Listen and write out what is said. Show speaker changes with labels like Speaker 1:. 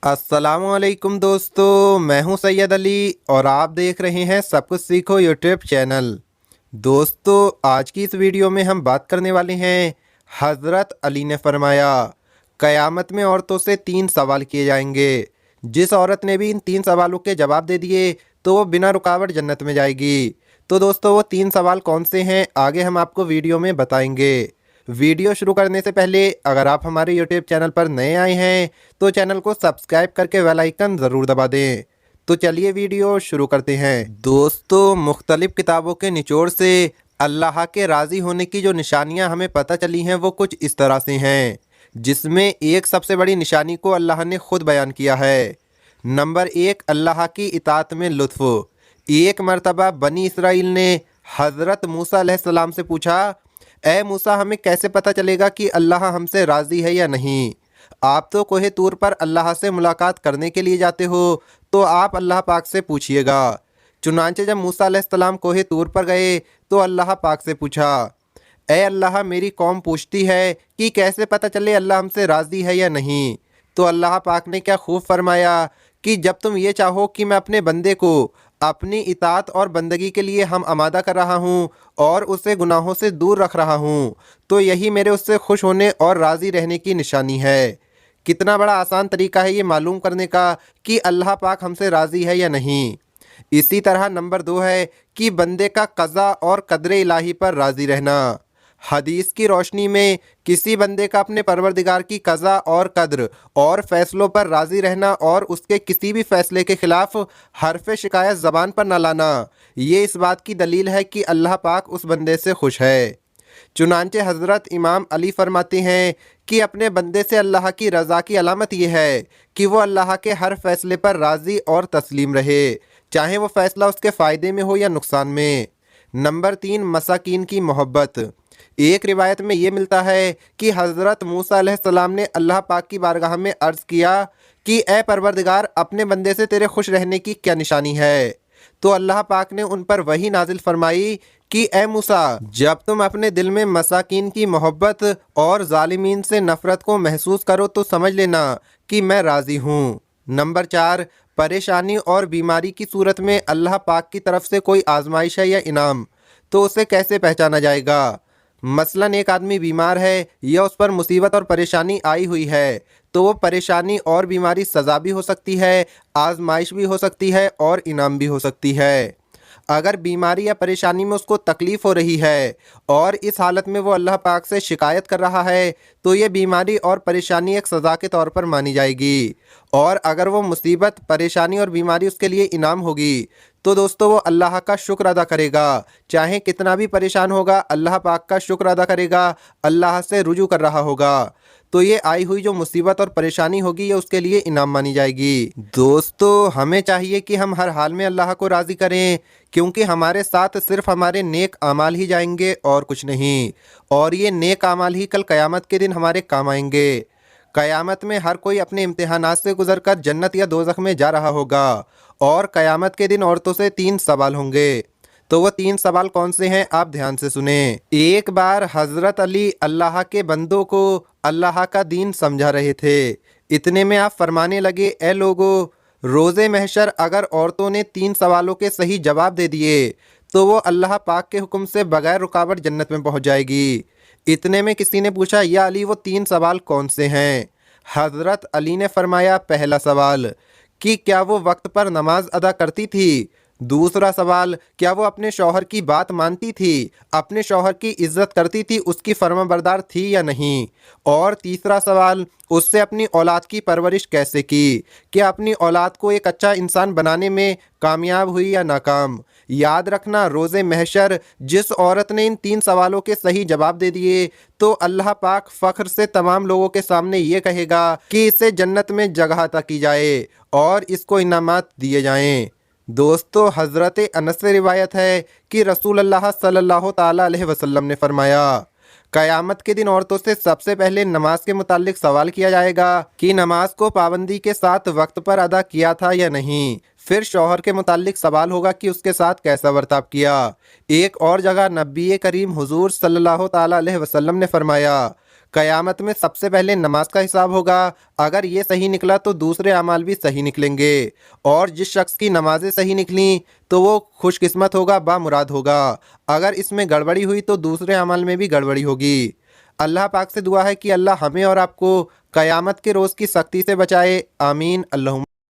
Speaker 1: अस्सलामुअलैकुम दोस्तों, मैं हूं सैयद अली और आप देख रहे हैं सब कुछ सीखो यूट्यूब चैनल। दोस्तों, आज की इस वीडियो में हम बात करने वाले हैं। हज़रत अली ने फरमाया, क़यामत में औरतों से 3 सवाल किए जाएंगे। जिस औरत ने भी इन 3 सवालों के जवाब दे दिए तो वो बिना रुकावट जन्नत में जाएगी। तो दोस्तों, वो 3 सवाल कौन से हैं आगे हम आपको वीडियो में बताएंगे। वीडियो शुरू करने से पहले अगर आप हमारे यूट्यूब चैनल पर नए आए हैं तो चैनल को सब्सक्राइब करके बेल आइकन ज़रूर दबा दें। तो चलिए वीडियो शुरू करते हैं। दोस्तों, मुख्तलिफ किताबों के निचोड़ से अल्लाह के राज़ी होने की जो निशानियां हमें पता चली हैं वो कुछ इस तरह से हैं, जिसमें एक सबसे बड़ी निशानी को अल्लाह ने खुद बयान किया है। नंबर 1, अल्लाह की इताअत में लुत्फ़। एक मरतबा बनी इसराइल ने हज़रत मूसा अलैहिस्सलाम से पूछा, ए मूसा, हमें कैसे पता चलेगा कि अल्लाह हमसे राज़ी है या नहीं? आप तो कोहे तूर पर अल्लाह से मुलाकात करने के लिए जाते हो, तो आप अल्लाह पाक से पूछिएगा। चुनांचे जब मूसा अलैहिस्सलाम कोहे तूर पर गए तो अल्लाह पाक से पूछा, ए अल्लाह, मेरी कौम पूछती है कि कैसे पता चले अल्लाह हमसे राज़ी है या नहीं? तो अल्लाह पाक ने क्या खूब फरमाया कि जब तुम ये चाहो कि मैं अपने बंदे को अपनी इताअत और बंदगी के लिए हम आमादा कर रहा हूँ और उसे गुनाहों से दूर रख रहा हूँ, तो यही मेरे उससे खुश होने और राज़ी रहने की निशानी है। कितना बड़ा आसान तरीका है ये मालूम करने का कि अल्लाह पाक हमसे राज़ी है या नहीं। इसी तरह नंबर 2 है कि बंदे का क़ज़ा और क़द्र इलाही पर राज़ी रहना। हदीस की रोशनी में किसी बंदे का अपने परवरदिगार की क़ज़ा और क़द्र और फ़ैसलों पर राज़ी रहना और उसके किसी भी फ़ैसले के ख़िलाफ़ हरफ़ शिकायत ज़बान पर न लाना, ये इस बात की दलील है कि अल्लाह पाक उस बंदे से खुश है। चुनांचे हज़रत इमाम अली फरमाते हैं कि अपने बंदे से अल्लाह की रज़ा की अलामत यह है कि वो अल्लाह के हर फ़ैसले पर राज़ी और तस्लीम रहे, चाहे वो फ़ैसला उसके फ़ायदे में हो या नुकसान में। नंबर 3, मसाकीन की मोहब्बत। एक रिवायत में ये मिलता है कि हज़रत मूसा अलैहिस्सलाम ने अल्लाह पाक की बारगाह में अर्ज़ किया कि ए परवरदिगार, अपने बंदे से तेरे खुश रहने की क्या निशानी है? तो अल्लाह पाक ने उन पर वही नाजिल फरमाई कि ए मूसा, जब तुम अपने दिल में मसाकीन की मोहब्बत और ज़ालिमीन से नफ़रत को महसूस करो तो समझ लेना कि मैं राज़ी हूँ। नंबर 4, परेशानी और बीमारी की सूरत में अल्लाह पाक की तरफ से कोई आजमाइश है या इनाम, तो उसे कैसे पहचाना जाएगा? मसलन एक आदमी बीमार है या उस पर मुसीबत और परेशानी आई हुई है, तो वो परेशानी और बीमारी सज़ा भी हो सकती है, आजमाइश भी हो सकती है और इनाम भी हो सकती है। अगर बीमारी या परेशानी में उसको तकलीफ़ हो रही है और इस हालत में वो अल्लाह पाक से शिकायत कर रहा है, तो ये बीमारी और परेशानी एक सज़ा के तौर पर मानी जाएगी। और अगर वो मुसीबत, परेशानी और बीमारी उसके लिए इनाम होगी, तो दोस्तों वो अल्लाह का शुक्र अदा करेगा। चाहे कितना भी परेशान होगा, अल्लाह पाक का शुक्र अदा करेगा, अल्लाह से रुजू कर रहा होगा, तो ये आई हुई जो मुसीबत और परेशानी होगी ये उसके लिए इनाम मानी जाएगी। दोस्तों, हमें चाहिए कि हम हर हाल में अल्लाह को राज़ी करें, क्योंकि हमारे साथ सिर्फ हमारे नेक आमाल ही जाएंगे और कुछ नहीं। और ये नेक आमाल ही कल क़यामत के दिन हमारे काम आएंगे। क़यामत में हर कोई अपने इम्तिहानात से गुजरकर जन्नत या दोज़ख में जा रहा होगा और क़यामत के दिन औरतों से 3 सवाल होंगे। तो वो 3 सवाल कौन से हैं, आप ध्यान से सुने। एक बार हज़रत अली अल्लाह के बंदों को अल्लाह का दीन समझा रहे थे। इतने में आप फरमाने लगे, ए लोगो, रोज़े महशर अगर औरतों ने 3 सवालों के सही जवाब दे दिए तो वो अल्लाह पाक के हुक्म से बगैर रुकावट जन्नत में पहुंच जाएगी। इतने में किसी ने पूछा, या अली, वो 3 सवाल कौन से हैं? हज़रत अली ने फरमाया, पहला सवाल कि क्या वो वक्त पर नमाज अदा करती थी? दूसरा सवाल, क्या वो अपने शौहर की बात मानती थी, अपने शौहर की इज्जत करती थी, उसकी फर्माबरदार थी या नहीं? और तीसरा सवाल, उससे अपनी औलाद की परवरिश कैसे की, क्या अपनी औलाद को एक अच्छा इंसान बनाने में कामयाब हुई या नाकाम? याद रखना, रोज़े महशर जिस औरत ने इन 3 सवालों के सही जवाब दे दिए तो अल्लाह पाक फ़ख्र से तमाम लोगों के सामने ये कहेगा कि इसे जन्नत में जगह अता की जाए और इसको इनामात दिए जाएं। दोस्तों, हज़रत अनस से रिवायत है कि रसूल अल्लाह सल्लल्लाहु ताला अलैहि वसल्लम ने फरमाया, क़यामत के दिन औरतों से सबसे पहले नमाज के मुतालिक सवाल किया जाएगा कि नमाज को पाबंदी के साथ वक्त पर अदा किया था या नहीं। फिर शौहर के मुतालिक सवाल होगा कि उसके साथ कैसा बर्ताव किया। एक और जगह नबी करीम हुजूर सल्लल्लाहु ताला अलैहि वसल्लम ने फरमाया, क़यामत में सबसे पहले नमाज का हिसाब होगा। अगर ये सही निकला तो दूसरे अमाल भी सही निकलेंगे, और जिस शख्स की नमाज़ें सही निकली तो वो खुशकिस्मत होगा, बामुराद होगा। अगर इसमें गड़बड़ी हुई तो दूसरे अमल में भी गड़बड़ी होगी। अल्लाह पाक से दुआ है कि अल्लाह हमें और आपको क़यामत के रोज़ की सख्ती से बचाए। आमीन। अल्लाहुम्मा